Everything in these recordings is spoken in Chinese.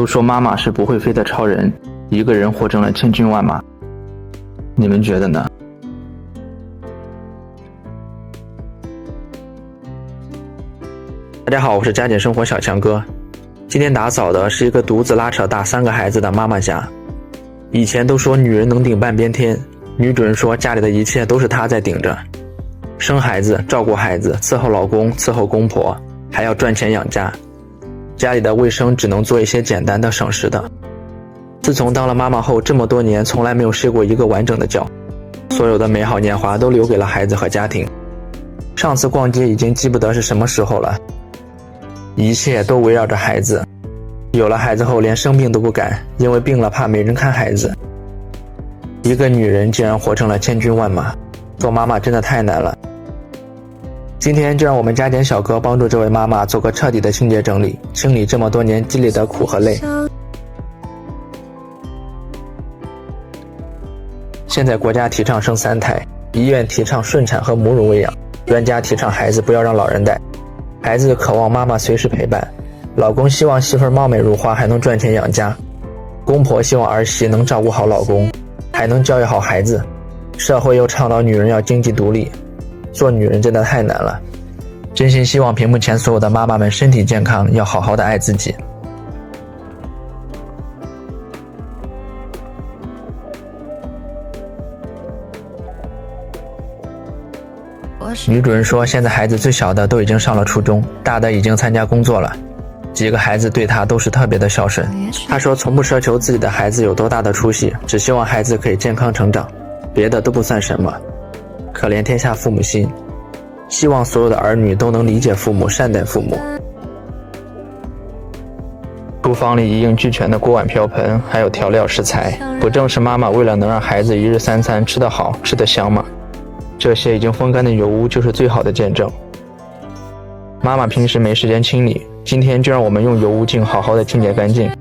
都说妈妈是不会飞的超人，一个人活成了千军万马。你们觉得呢？大家好，我是家简生活小强哥。今天打扫的是一个独自拉扯大3个孩子的妈妈家。以前都说女人能顶半边天，女主人说家里的一切都是她在顶着，生孩子、照顾孩子、伺候老公、伺候公婆，还要赚钱养家。家里的卫生只能做一些简单的省时的。自从当了妈妈后，这么多年从来没有睡过一个完整的觉，所有的美好年华都留给了孩子和家庭。上次逛街已经记不得是什么时候了，一切都围绕着孩子。有了孩子后连生病都不敢，因为病了怕没人看孩子。一个女人竟然活成了千军万马，做妈妈真的太难了。今天就让我们家简小哥帮助这位妈妈做个彻底的清洁整理，清理这么多年积累的苦和累。现在国家提倡生3胎，医院提倡顺产和母乳喂养，专家提倡孩子不要让老人带。孩子渴望妈妈随时陪伴，老公希望媳妇貌美如花还能赚钱养家，公婆希望儿媳能照顾好老公还能教育好孩子，社会又倡导女人要经济独立。做女人真的太难了，真心希望屏幕前所有的妈妈们身体健康，要好好的爱自己。女主人说现在孩子最小的都已经上了初中，大的已经参加工作了，几个孩子对她都是特别的孝顺。她说从不奢求自己的孩子有多大的出息，只希望孩子可以健康成长，别的都不算什么。可怜天下父母心，希望所有的儿女都能理解父母，善待父母。厨房里一应俱全的锅碗瓢盆，还有调料食材，不正是妈妈为了能让孩子一日3餐吃得好吃得香吗？这些已经风干的油污就是最好的见证。妈妈平时没时间清理，今天就让我们用油污净好好的清洁干净。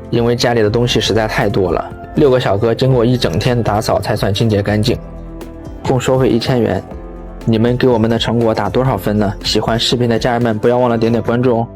因为家里的东西实在太多了，6个小哥经过一整天的打扫才算清洁干净，共收费1000元。你们给我们的成果打多少分呢？喜欢视频的家人们不要忘了点点关注哦。